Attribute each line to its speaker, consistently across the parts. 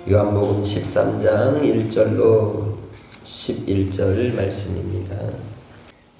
Speaker 1: 요한복음 13장 1절로 11절 말씀입니다.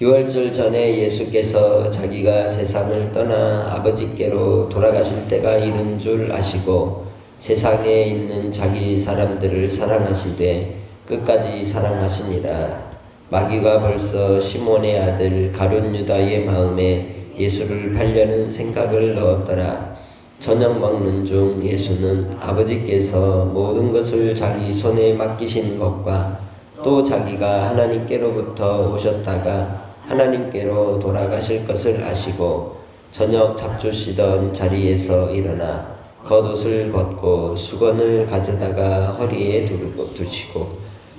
Speaker 1: 유월절 전에 예수께서 자기가 세상을 떠나 아버지께로 돌아가실 때가 이른 줄 아시고 세상에 있는 자기 사람들을 사랑하시되 끝까지 사랑하시니라. 마귀가 벌써 시몬의 아들 가룟 유다의 마음에 예수를 팔려는 생각을 넣었더라. 저녁 먹는 중 예수는 아버지께서 모든 것을 자기 손에 맡기신 것과 또 자기가 하나님께로부터 오셨다가 하나님께로 돌아가실 것을 아시고 저녁 잡수시던 자리에서 일어나 겉옷을 벗고 수건을 가져다가 허리에 두시고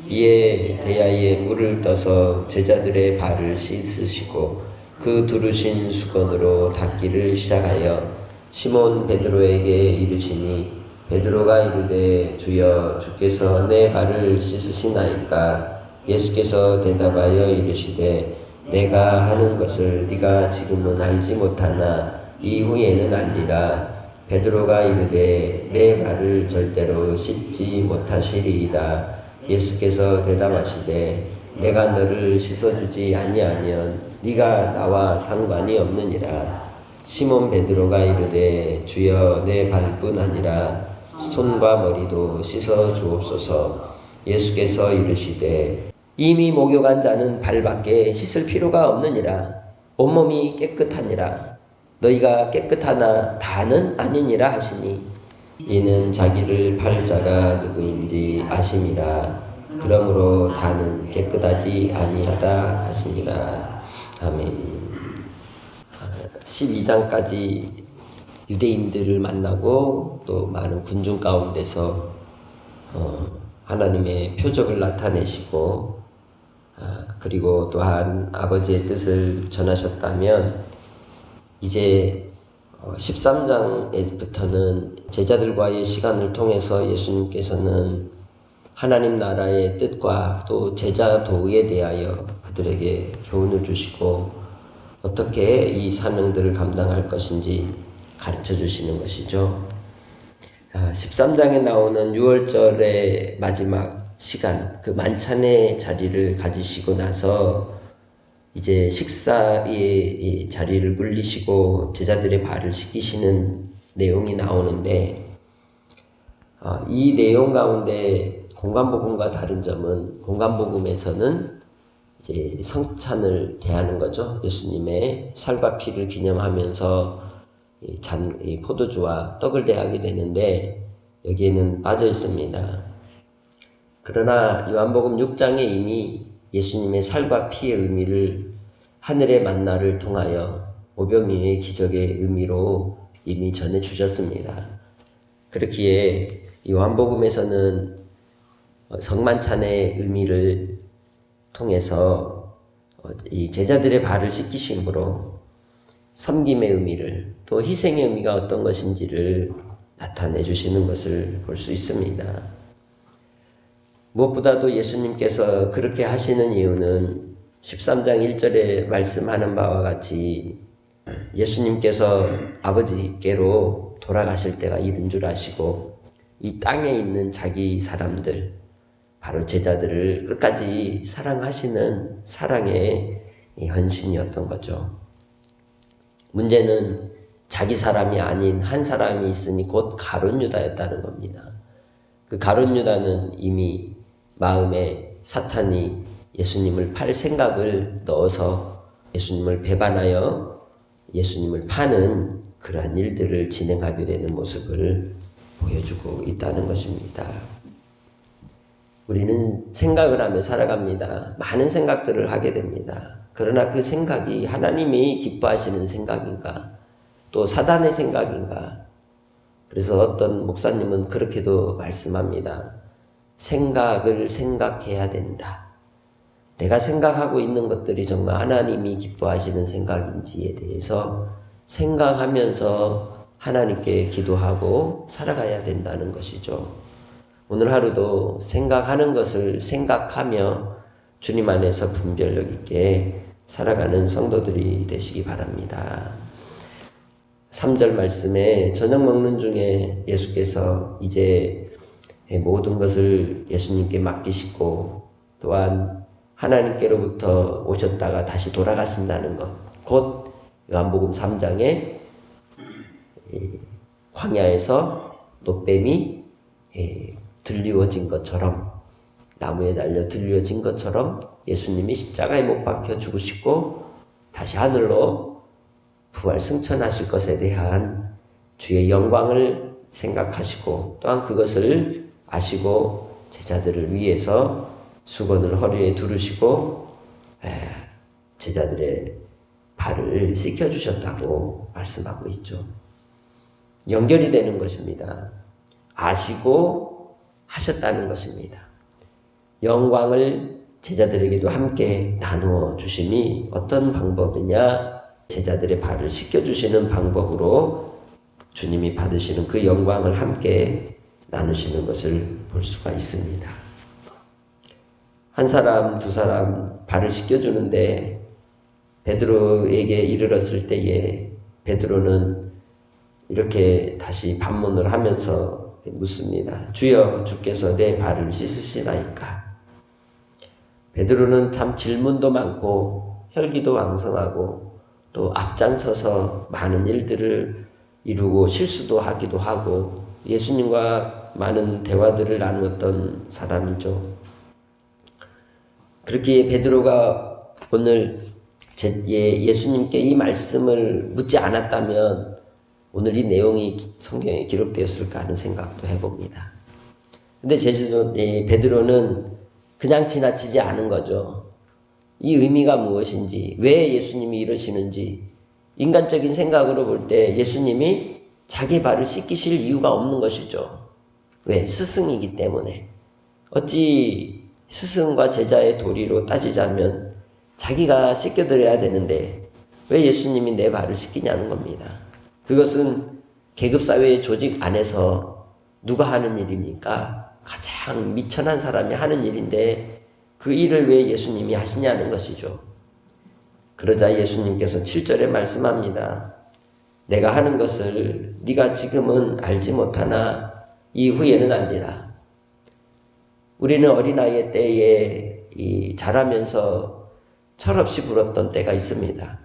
Speaker 1: 이에 대야에 물을 떠서 제자들의 발을 씻으시고 그 두르신 수건으로 닦기를 시작하여 시몬 베드로에게 이르시니 베드로가 이르되 주여 주께서 내 발을 씻으시나이까. 예수께서 대답하여 이르시되 내가 하는 것을 네가 지금은 알지 못하나 이후에는 알리라. 베드로가 이르되 내 발을 절대로 씻지 못하시리이다. 예수께서 대답하시되 내가 너를 씻어주지 아니하면 네가 나와 상관이 없느니라. 시몬 베드로가 이르되 주여 내 발뿐 아니라 손과 머리도 씻어 주옵소서. 예수께서 이르시되 이미 목욕한 자는 발밖에 씻을 필요가 없느니라. 온몸이 깨끗하니라. 너희가 깨끗하나 다는 아니니라 하시니 이는 자기를 팔 자가 누구인지 아심이라. 그러므로 다는 깨끗하지 아니하다 하시니라. 아멘. 12장까지 유대인들을 만나고 또 많은 군중 가운데서 하나님의 표적을 나타내시고 그리고 또한 아버지의 뜻을 전하셨다면 이제 13장부터는 제자들과의 시간을 통해서 예수님께서는 하나님 나라의 뜻과 또 제자 도에 대하여 그들에게 교훈을 주시고 어떻게 이 사명들을 감당할 것인지 가르쳐 주시는 것이죠. 13장에 나오는 유월절의 마지막 시간, 그 만찬의 자리를 가지시고 나서 이제 식사의 자리를 물리시고 제자들의 발을 씻기시는 내용이 나오는데 이 내용 가운데 공관복음과 다른 점은 공관복음에서는 이제 성찬을 대하는 거죠. 예수님의 살과 피를 기념하면서 이 포도주와 떡을 대하게 되는데 여기에는 빠져 있습니다. 그러나 요한복음 6장에 이미 예수님의 살과 피의 의미를 하늘의 만나를 통하여 오병이의 기적의 의미로 이미 전해 주셨습니다. 그렇기에 요한복음에서는 성만찬의 의미를 통해서 이 제자들의 발을 씻기심으로 섬김의 의미를 또 희생의 의미가 어떤 것인지를 나타내 주시는 것을 볼 수 있습니다. 무엇보다도 예수님께서 그렇게 하시는 이유는 13장 1절에 말씀하는 바와 같이 예수님께서 아버지께로 돌아가실 때가 이른 줄 아시고 이 땅에 있는 자기 사람들 바로 제자들을 끝까지 사랑하시는 사랑의 헌신이었던 거죠. 문제는 자기 사람이 아닌 한 사람이 있으니 곧 가룟 유다였다는 겁니다. 그 가룟 유다는 이미 마음에 사탄이 예수님을 팔 생각을 넣어서 예수님을 배반하여 예수님을 파는 그러한 일들을 진행하게 되는 모습을 보여주고 있다는 것입니다. 우리는 생각을 하며 살아갑니다. 많은 생각들을 하게 됩니다. 그러나 그 생각이 하나님이 기뻐하시는 생각인가? 또 사단의 생각인가? 그래서 어떤 목사님은 그렇게도 말씀합니다. 생각을 생각해야 된다. 내가 생각하고 있는 것들이 정말 하나님이 기뻐하시는 생각인지에 대해서 생각하면서 하나님께 기도하고 살아가야 된다는 것이죠. 오늘 하루도 생각하는 것을 생각하며 주님 안에서 분별력 있게 살아가는 성도들이 되시기 바랍니다. 3절 말씀에 저녁 먹는 중에 예수께서 이제 모든 것을 예수님께 맡기시고 또한 하나님께로부터 오셨다가 다시 돌아가신다는 것, 곧 요한복음 3장에 광야에서 노뱀이 들리워진 것처럼, 나무에 달려 들리워진 것처럼 예수님이 십자가에 못 박혀 죽으시고 다시 하늘로 부활 승천하실 것에 대한 주의 영광을 생각하시고 또한 그것을 아시고 제자들을 위해서 수건을 허리에 두르시고 제자들의 발을 씻겨주셨다고 말씀하고 있죠. 연결이 되는 것입니다. 아시고 하셨다는 것입니다. 영광을 제자들에게도 함께 나누어 주심이 어떤 방법이냐? 제자들의 발을 씻겨주시는 방법으로 주님이 받으시는 그 영광을 함께 나누시는 것을 볼 수가 있습니다. 한 사람, 두 사람 발을 씻겨주는데 베드로에게 이르렀을 때에 베드로는 이렇게 다시 반문을 하면서 묻습니다. 주여, 주께서 내 발을 씻으시나이까? 베드로는 참 질문도 많고 혈기도 왕성하고 또 앞장서서 많은 일들을 이루고 실수도 하기도 하고 예수님과 많은 대화들을 나누었던 사람이죠. 그렇게 베드로가 오늘 예수님께 이 말씀을 묻지 않았다면 오늘 이 내용이 성경에 기록되었을까 하는 생각도 해봅니다. 근데 베드로는 그냥 지나치지 않은 거죠. 이 의미가 무엇인지, 왜 예수님이 이러시는지, 인간적인 생각으로 볼 때 예수님이 자기 발을 씻기실 이유가 없는 것이죠. 왜? 스승이기 때문에. 어찌 스승과 제자의 도리로 따지자면 자기가 씻겨드려야 되는데 왜 예수님이 내 발을 씻기냐는 겁니다. 그것은 계급사회의 조직 안에서 누가 하는 일입니까? 가장 미천한 사람이 하는 일인데 그 일을 왜 예수님이 하시냐는 것이죠. 그러자 예수님께서 7절에 말씀합니다. 내가 하는 것을 네가 지금은 알지 못하나 이후에는 알리라. 우리는 어린아이의 때에 자라면서 철없이 굴었던 때가 있습니다.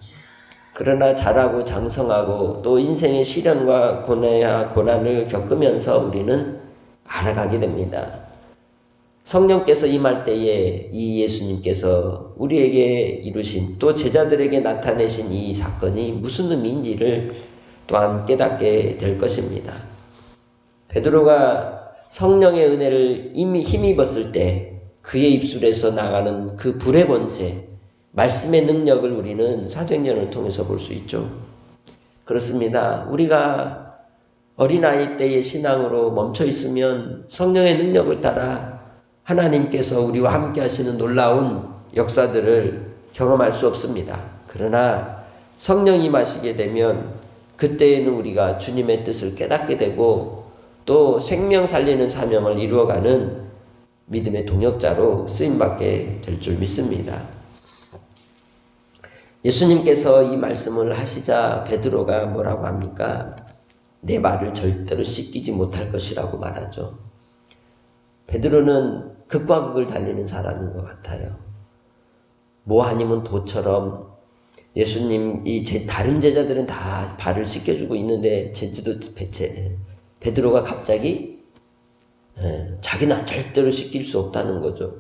Speaker 1: 그러나 자라고 장성하고 또 인생의 시련과 고난을 겪으면서 우리는 알아가게 됩니다. 성령께서 임할 때에 이 예수님께서 우리에게 이루신 또 제자들에게 나타내신 이 사건이 무슨 의미인지를 또한 깨닫게 될 것입니다. 베드로가 성령의 은혜를 이미 힘입었을 때 그의 입술에서 나가는 그 불의 권세, 말씀의 능력을 우리는 사도행전을 통해서 볼 수 있죠. 그렇습니다. 우리가 어린아이 때의 신앙으로 멈춰 있으면 성령의 능력을 따라 하나님께서 우리와 함께 하시는 놀라운 역사들을 경험할 수 없습니다. 그러나 성령이 임하시게 되면 그때에는 우리가 주님의 뜻을 깨닫게 되고 또 생명 살리는 사명을 이루어가는 믿음의 동역자로 쓰임받게 될 줄 믿습니다. 예수님께서 이 말씀을 하시자 베드로가 뭐라고 합니까? 내 말을 절대로 씻기지 못할 것이라고 말하죠. 베드로는 극과 극을 달리는 사람인 것 같아요. 뭐 아니면 도처럼 예수님 다른 제자들은 다 발을 씻겨주고 있는데 베드로가 갑자기 자기는 절대로 씻길 수 없다는 거죠.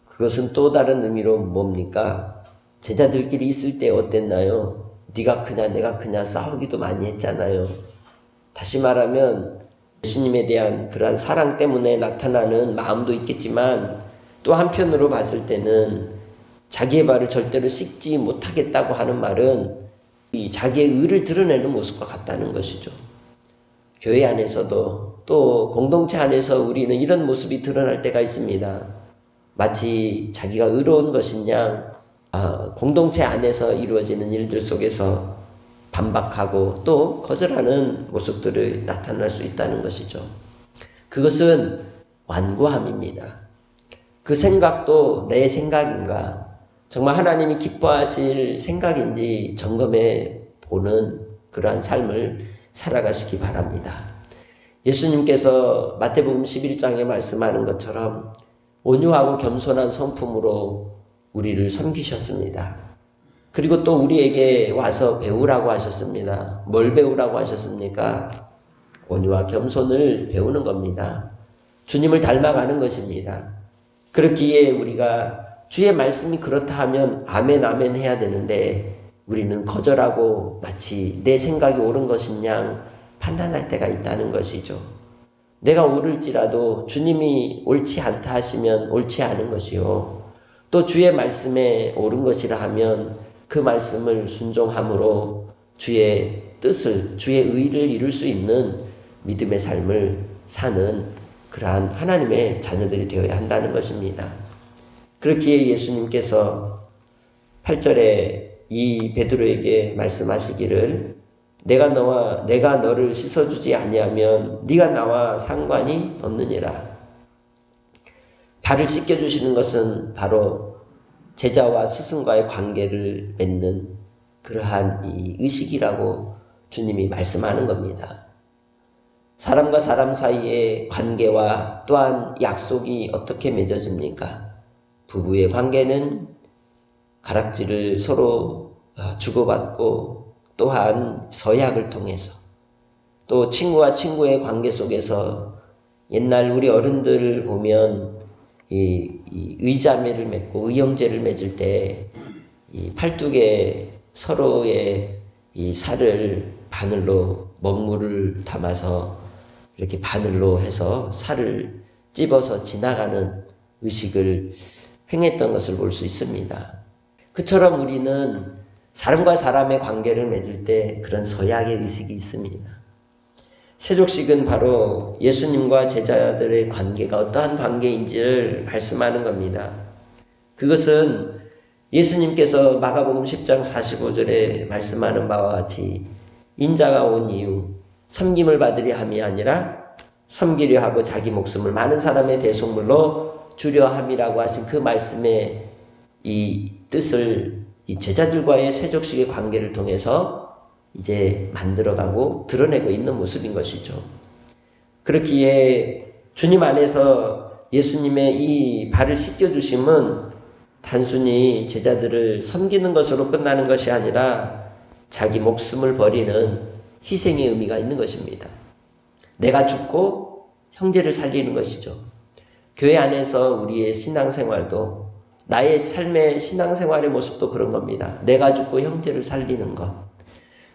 Speaker 1: 그것은 또 다른 의미로 뭡니까? 제자들끼리 있을 때 어땠나요? 네가 크냐 내가 크냐 싸우기도 많이 했잖아요. 다시 말하면 예수님에 대한 그러한 사랑 때문에 나타나는 마음도 있겠지만 또 한편으로 봤을 때는 자기의 발을 절대로 씻지 못하겠다고 하는 말은 이 자기의 의를 드러내는 모습과 같다는 것이죠. 교회 안에서도 또 공동체 안에서 우리는 이런 모습이 드러날 때가 있습니다. 마치 자기가 의로운 것인 양 공동체 안에서 이루어지는 일들 속에서 반박하고 또 거절하는 모습들이 나타날 수 있다는 것이죠. 그것은 완고함입니다. 그 생각도 내 생각인가? 정말 하나님이 기뻐하실 생각인지 점검해 보는 그러한 삶을 살아가시기 바랍니다. 예수님께서 마태복음 11장에 말씀하는 것처럼 온유하고 겸손한 성품으로 우리를 섬기셨습니다. 그리고 또 우리에게 와서 배우라고 하셨습니다. 뭘 배우라고 하셨습니까? 온유와 겸손을 배우는 겁니다. 주님을 닮아가는 것입니다. 그렇기에 우리가 주의 말씀이 그렇다 하면 아멘 아멘 해야 되는데 우리는 거절하고 마치 내 생각이 옳은 것인 양 판단할 때가 있다는 것이죠. 내가 옳을지라도 주님이 옳지 않다 하시면 옳지 않은 것이요. 또 주의 말씀에 옳은 것이라 하면 그 말씀을 순종함으로 주의 뜻을, 주의 의를 이룰 수 있는 믿음의 삶을 사는 그러한 하나님의 자녀들이 되어야 한다는 것입니다. 그렇기에 예수님께서 8절에 이 베드로에게 말씀하시기를 내가 너를 씻어주지 아니하면 네가 나와 상관이 없느니라. 발을 씻겨주시는 것은 바로 제자와 스승과의 관계를 맺는 그러한 이 의식이라고 주님이 말씀하는 겁니다. 사람과 사람 사이의 관계와 또한 약속이 어떻게 맺어집니까? 부부의 관계는 가락지를 서로 주고받고 또한 서약을 통해서 또 친구와 친구의 관계 속에서 옛날 우리 어른들을 보면 이 의자매를 맺고 의형제를 맺을 때 이 팔뚝에 서로의 이 살을 바늘로 먹물을 담아서 이렇게 바늘로 해서 살을 찝어서 지나가는 의식을 행했던 것을 볼 수 있습니다. 그처럼 우리는 사람과 사람의 관계를 맺을 때 그런 서약의 의식이 있습니다. 세족식은 바로 예수님과 제자들의 관계가 어떠한 관계인지를 말씀하는 겁니다. 그것은 예수님께서 마가복음 10장 45절에 말씀하는 바와 같이 인자가 온 이유 섬김을 받으려 함이 아니라 섬기려 하고 자기 목숨을 많은 사람의 대속물로 주려 함이라고 하신 그 말씀의 이 뜻을 이 제자들과의 세족식의 관계를 통해서 이제 만들어가고 드러내고 있는 모습인 것이죠. 그렇기에 주님 안에서 예수님의 이 발을 씻겨주심은 단순히 제자들을 섬기는 것으로 끝나는 것이 아니라 자기 목숨을 버리는 희생의 의미가 있는 것입니다. 내가 죽고 형제를 살리는 것이죠. 교회 안에서 우리의 신앙생활도 나의 삶의 신앙생활의 모습도 그런 겁니다. 내가 죽고 형제를 살리는 것.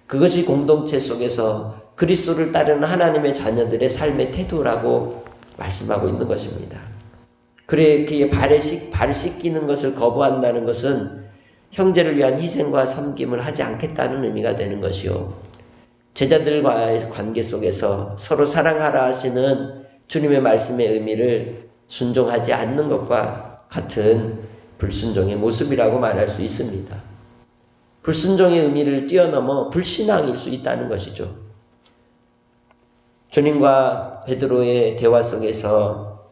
Speaker 1: 그것이 공동체 속에서 그리스도를 따르는 하나님의 자녀들의 삶의 태도라고 말씀하고 있는 것입니다. 그래 그의 발을 씻기는 것을 거부한다는 것은 형제를 위한 희생과 섬김을 하지 않겠다는 의미가 되는 것이요. 제자들과의 관계 속에서 서로 사랑하라 하시는 주님의 말씀의 의미를 순종하지 않는 것과 같은 불순종의 모습이라고 말할 수 있습니다. 불순종의 의미를 뛰어넘어 불신앙일 수 있다는 것이죠. 주님과 베드로의 대화 속에서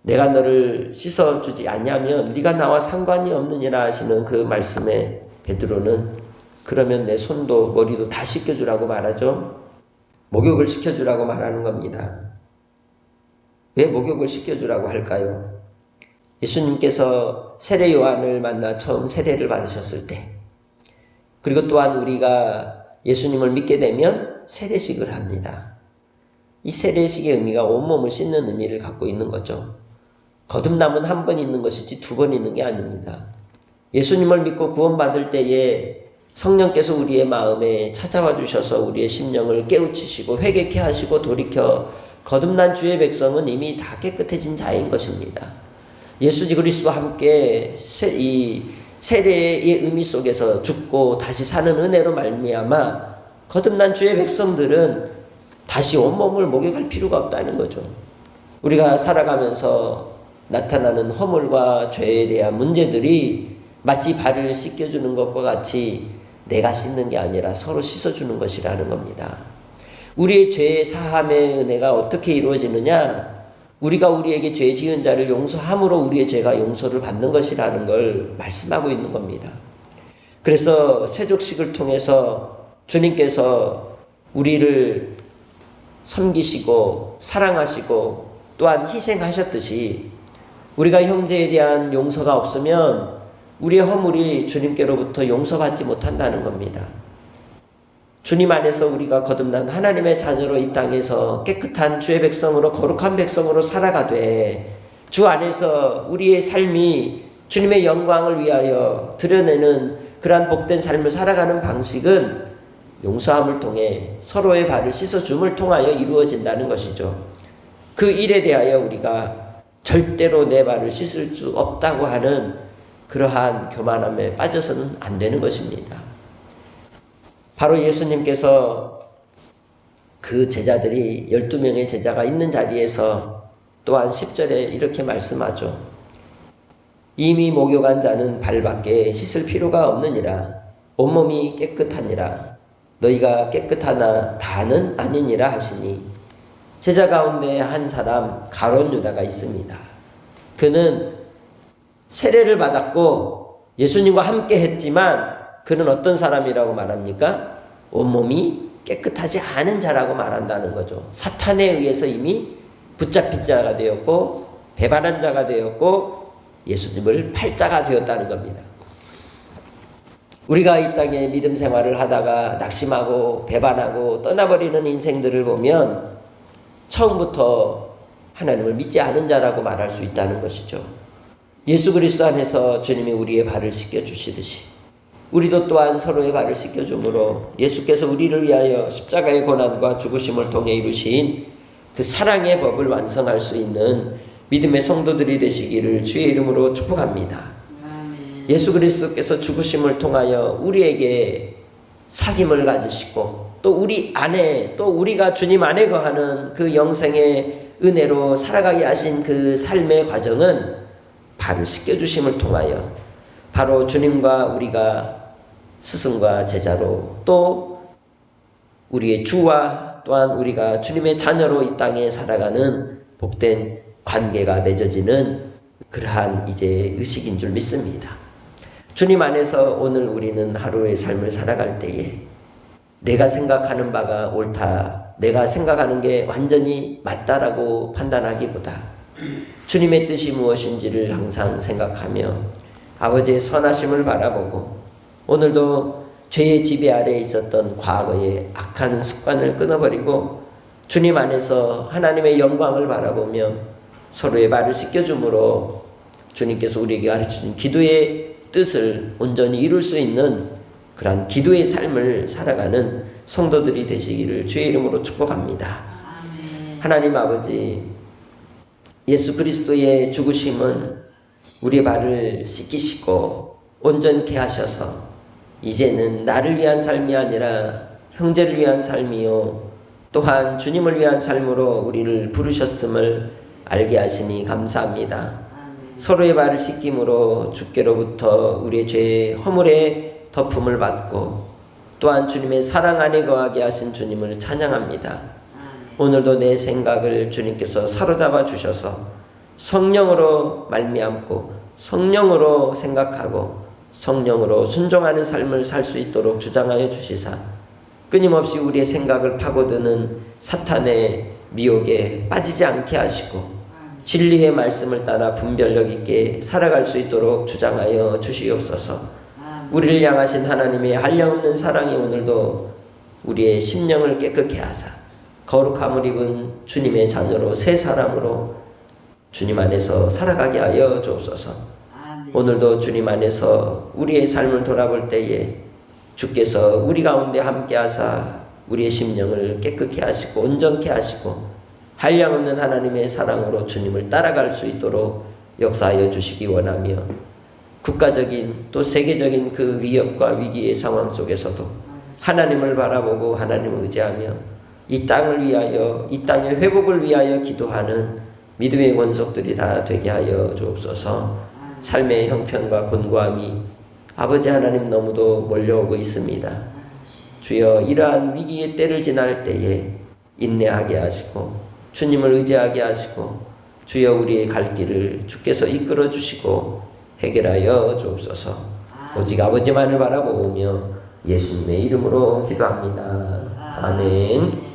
Speaker 1: 내가 너를 씻어주지 않냐면 네가 나와 상관이 없느니라 하시는 그 말씀에 베드로는 그러면 내 손도 머리도 다 씻겨주라고 말하죠. 목욕을 시켜주라고 말하는 겁니다. 왜 목욕을 시켜주라고 할까요? 예수님께서 세례 요한을 만나 처음 세례를 받으셨을 때 그리고 또한 우리가 예수님을 믿게 되면 세례식을 합니다. 이 세례식의 의미가 온몸을 씻는 의미를 갖고 있는 거죠. 거듭남은 한 번 있는 것이지 두 번 있는 게 아닙니다. 예수님을 믿고 구원받을 때에 성령께서 우리의 마음에 찾아와 주셔서 우리의 심령을 깨우치시고 회개케 하시고 돌이켜 거듭난 주의 백성은 이미 다 깨끗해진 자인 것입니다. 예수 그리스도와 함께 이 세례의 의미 속에서 죽고 다시 사는 은혜로 말미암아 거듭난 주의 백성들은 다시 온몸을 목욕할 필요가 없다는 거죠. 우리가 살아가면서 나타나는 허물과 죄에 대한 문제들이 마치 발을 씻겨주는 것과 같이 내가 씻는 게 아니라 서로 씻어주는 것이라는 겁니다. 우리의 죄의 사함의 은혜가 어떻게 이루어지느냐? 우리가 우리에게 죄 지은 자를 용서함으로 우리의 죄가 용서를 받는 것이라는 걸 말씀하고 있는 겁니다. 그래서 세족식을 통해서 주님께서 우리를 섬기시고 사랑하시고 또한 희생하셨듯이 우리가 형제에 대한 용서가 없으면 우리의 허물이 주님께로부터 용서받지 못한다는 겁니다. 주님 안에서 우리가 거듭난 하나님의 자녀로 이 땅에서 깨끗한 주의 백성으로 거룩한 백성으로 살아가되 주 안에서 우리의 삶이 주님의 영광을 위하여 드러내는 그러한 복된 삶을 살아가는 방식은 용서함을 통해 서로의 발을 씻어줌을 통하여 이루어진다는 것이죠. 그 일에 대하여 우리가 절대로 내 발을 씻을 수 없다고 하는 그러한 교만함에 빠져서는 안 되는 것입니다. 바로 예수님께서 그 제자들이 12명의 제자가 있는 자리에서 또한 10절에 이렇게 말씀하죠. 이미 목욕한 자는 발밖에 씻을 필요가 없느니라. 온몸이 깨끗하니라. 너희가 깨끗하나 다는 아니니라 하시니 제자 가운데 한 사람 가룟 유다가 있습니다. 그는 세례를 받았고 예수님과 함께 했지만 그는 어떤 사람이라고 말합니까? 온몸이 깨끗하지 않은 자라고 말한다는 거죠. 사탄에 의해서 이미 붙잡힌 자가 되었고 배반한 자가 되었고 예수님을 팔 자가 되었다는 겁니다. 우리가 이 땅에 믿음 생활을 하다가 낙심하고 배반하고 떠나버리는 인생들을 보면 처음부터 하나님을 믿지 않은 자라고 말할 수 있다는 것이죠. 예수 그리스도 안에서 주님이 우리의 발을 씻겨주시듯이 우리도 또한 서로의 발을 씻겨줌으로 예수께서 우리를 위하여 십자가의 고난과 죽으심을 통해 이루신 그 사랑의 법을 완성할 수 있는 믿음의 성도들이 되시기를 주의 이름으로 축복합니다. 예수 그리스도께서 죽으심을 통하여 우리에게 사귐을 가지시고 또 우리 안에 또 우리가 주님 안에 거하는 그 영생의 은혜로 살아가게 하신 그 삶의 과정은 발을 씻겨주심을 통하여 바로 주님과 우리가 스승과 제자로 또 우리의 주와 또한 우리가 주님의 자녀로 이 땅에 살아가는 복된 관계가 맺어지는 그러한 이제 의식인 줄 믿습니다. 주님 안에서 오늘 우리는 하루의 삶을 살아갈 때에 내가 생각하는 바가 옳다, 내가 생각하는 게 완전히 맞다라고 판단하기보다 주님의 뜻이 무엇인지를 항상 생각하며 아버지의 선하심을 바라보고 오늘도 죄의 지배 아래에 있었던 과거의 악한 습관을 끊어버리고 주님 안에서 하나님의 영광을 바라보며 서로의 발을 씻겨줌으로 주님께서 우리에게 가르치신 기도의 뜻을 온전히 이룰 수 있는 그러한 기도의 삶을 살아가는 성도들이 되시기를 주의 이름으로 축복합니다. 하나님 아버지, 예수 그리스도의 죽으심은 우리의 발을 씻기시고 온전케 하셔서 이제는 나를 위한 삶이 아니라 형제를 위한 삶이요 또한 주님을 위한 삶으로 우리를 부르셨음을 알게 하시니 감사합니다. 서로의 발을 씻김으로 주께로부터 우리의 죄의 허물의 덮음을 받고 또한 주님의 사랑 안에 거하게 하신 주님을 찬양합니다. 오늘도 내 생각을 주님께서 사로잡아 주셔서 성령으로 말미암고 성령으로 생각하고 성령으로 순종하는 삶을 살 수 있도록 주장하여 주시사 끊임없이 우리의 생각을 파고드는 사탄의 미혹에 빠지지 않게 하시고 진리의 말씀을 따라 분별력 있게 살아갈 수 있도록 주장하여 주시옵소서. 우리를 향하신 하나님의 한량없는 사랑이 오늘도 우리의 심령을 깨끗게 하사 거룩함을 입은 주님의 자녀로 새 사람으로 주님 안에서 살아가게 하여 주옵소서. 오늘도 주님 안에서 우리의 삶을 돌아볼 때에 주께서 우리 가운데 함께 하사 우리의 심령을 깨끗게 하시고 온전케 하시고 한량없는 하나님의 사랑으로 주님을 따라갈 수 있도록 역사하여 주시기 원하며 국가적인 또 세계적인 그 위협과 위기의 상황 속에서도 하나님을 바라보고 하나님을 의지하며 이 땅을 위하여 이 땅의 회복을 위하여 기도하는 믿음의 권속들이 다 되게 하여 주옵소서. 삶의 형편과 곤고함이 아버지 하나님 너무도 몰려오고 있습니다. 주여 이러한 위기의 때를 지날 때에 인내하게 하시고 주님을 의지하게 하시고 주여 우리의 갈 길을 주께서 이끌어 주시고 해결하여 주옵소서. 오직 아버지만을 바라보며 예수님의 이름으로 기도합니다. 아멘.